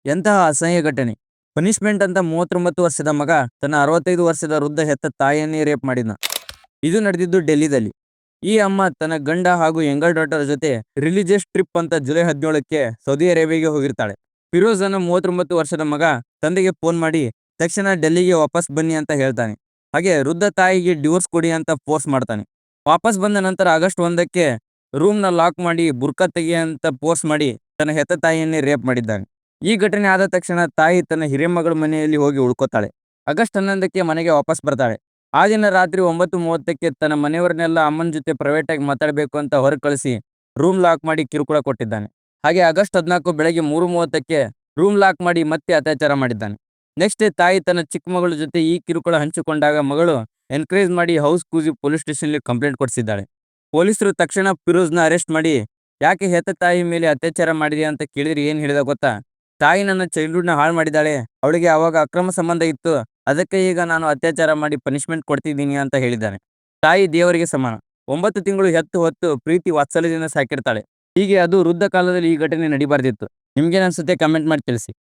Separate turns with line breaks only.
ಎಂತಹ ಅಸಹ್ಯ ಘಟನೆ. ಪನಿಷ್ಮೆಂಟ್ ಅಂತ 39 ವರ್ಷದ ಮಗ ತನ್ನ 65 ವರ್ಷದ ವೃದ್ಧ ಹೆತ್ತ ತಾಯಿಯನ್ನೇ ರೇಪ್ ಮಾಡಿದ್ನ. ಇದು ನಡೆದಿದ್ದು ಡೆಲ್ಲಿದಲ್ಲಿ. ಈ ಅಮ್ಮ ತನ್ನ ಗಂಡ ಹಾಗೂ ಯಂಗರ್ ಡಾಟರ್ ಜೊತೆ ರಿಲಿಜಿಯಸ್ ಟ್ರಿಪ್ ಅಂತ ಜುಲೈ 17ಕ್ಕೆ ಸೌದಿ ಅರೇಬಿಯಾಗೆ ಹೋಗಿರ್ತಾಳೆ. ಫಿರೋಜನ 39 ವರ್ಷದ ಮಗ ತಂದೆಗೆ ಫೋನ್ ಮಾಡಿ ತಕ್ಷಣ ಡೆಲ್ಲಿಗೆ ವಾಪಸ್ ಬನ್ನಿ ಅಂತ ಹೇಳ್ತಾನೆ. ಹಾಗೆ ವೃದ್ಧ ತಾಯಿಗೆ ಡಿವೋರ್ಸ್ ಕೊಡಿ ಅಂತ ಫೋರ್ಸ್ ಮಾಡ್ತಾನೆ. ವಾಪಸ್ ಬಂದ ನಂತರ ಆಗಸ್ಟ್ 1ಕ್ಕೆ ರೂಮ್ನ ಲಾಕ್ ಮಾಡಿ ಬುರ್ಕಾ ತೆಗಿ ಅಂತ ಫೋರ್ಸ್ ಮಾಡಿ ತನ್ನ ಹೆತ್ತ ತಾಯಿಯನ್ನೇ ರೇಪ್ ಮಾಡಿದ್ದಾನೆ. ಈ ಘಟನೆ ಆದ ತಕ್ಷಣ ತಾಯಿ ತನ್ನ ಹಿರಿಯಮಗಳ ಮನೆಯಲ್ಲಿ ಹೋಗಿ ಉಳ್ಕೋತಾಳೆ. ಆಗಸ್ಟ್ 11ಕ್ಕೆ ಮನೆಗೆ ವಾಪಸ್ ಬರ್ತಾಳೆ. ಆ ದಿನ ರಾತ್ರಿ 9:30ಕ್ಕೆ ತನ್ನ ಮನೆಯವರನ್ನೆಲ್ಲ ಅಮ್ಮನ ಜೊತೆ ಪ್ರೈವೇಟ್ ಆಗಿ ಮಾತಾಡಬೇಕು ಅಂತ ಹೊರ ಕಳಿಸಿ ರೂಮ್ ಲಾಕ್ ಮಾಡಿ ಕಿರುಕುಳ ಕೊಟ್ಟಿದ್ದಾನೆ. ಹಾಗೆ ಆಗಸ್ಟ್ 14 ಬೆಳಗ್ಗೆ 3:30ಕ್ಕೆ ರೂಮ್ ಲಾಕ್ ಮಾಡಿ ಮತ್ತೆ ಅತ್ಯಾಚಾರ ಮಾಡಿದ್ದಾನೆ. ನೆಕ್ಸ್ಟ್ ಡೇ ತಾಯಿ ತನ್ನ ಚಿಕ್ಕ ಮಗಳ ಜೊತೆ ಈ ಕಿರುಕುಳ ಹಂಚಿಕೊಂಡಾಗ ಮಗಳು ಎನ್ಕರೇಜ್ ಮಾಡಿ ಹೌಸ್ ಕೂಸಿ ಪೊಲೀಸ್ ಸ್ಟೇಷನ್ಲಿ ಕಂಪ್ಲೇಂಟ್ ಕೊಡಿಸಿದ್ದಾಳೆ. ಪೊಲೀಸರು ತಕ್ಷಣ ಫಿರೋಜ್ನ ಅರೆಸ್ಟ್ ಮಾಡಿ ಯಾಕೆ ಹೆತ್ತ ತಾಯಿ ಮೇಲೆ ಅತ್ಯಾಚಾರ ಮಾಡಿದೆ ಅಂತ ಕೇಳಿದ್ರೆ ಏನ್ ಹೇಳಿದ ಗೊತ್ತಾ? ತಾಯಿ ನನ್ನ ಚೈಲ್ಡ್ಹುಡ್ನ ಹಾಳು ಮಾಡಿದ್ದಾಳೆ, ಅವಳಿಗೆ ಅವಾಗ ಅಕ್ರಮ ಸಂಬಂಧ ಇತ್ತು, ಅದಕ್ಕೆ ಈಗ ನಾನು ಅತ್ಯಾಚಾರ ಮಾಡಿ ಪನಿಷ್ಮೆಂಟ್ ಕೊಡ್ತಿದ್ದೀನಿ ಅಂತ ಹೇಳಿದ್ದಾನೆ. ತಾಯಿ ದೇವರಿಗೆ ಸಮಾನ. 9 ತಿಂಗಳು ಹೆತ್ತು ಹೊತ್ತು ಪ್ರೀತಿ ವಾತ್ಸಲ್ಯದಿಂದ ಸಾಕಿರ್ತಾಳೆ. ಹೀಗೆ ಅದು ವೃದ್ಧ ಕಾಲದಲ್ಲಿ ಈ ಘಟನೆ ನಡಿಬಾರ್ದಿತ್ತು. ನಿಮ್ಗೇನ್ ಅನ್ಸುತ್ತೆ ಕಮೆಂಟ್ ಮಾಡಿ ತಿಳಿಸಿ.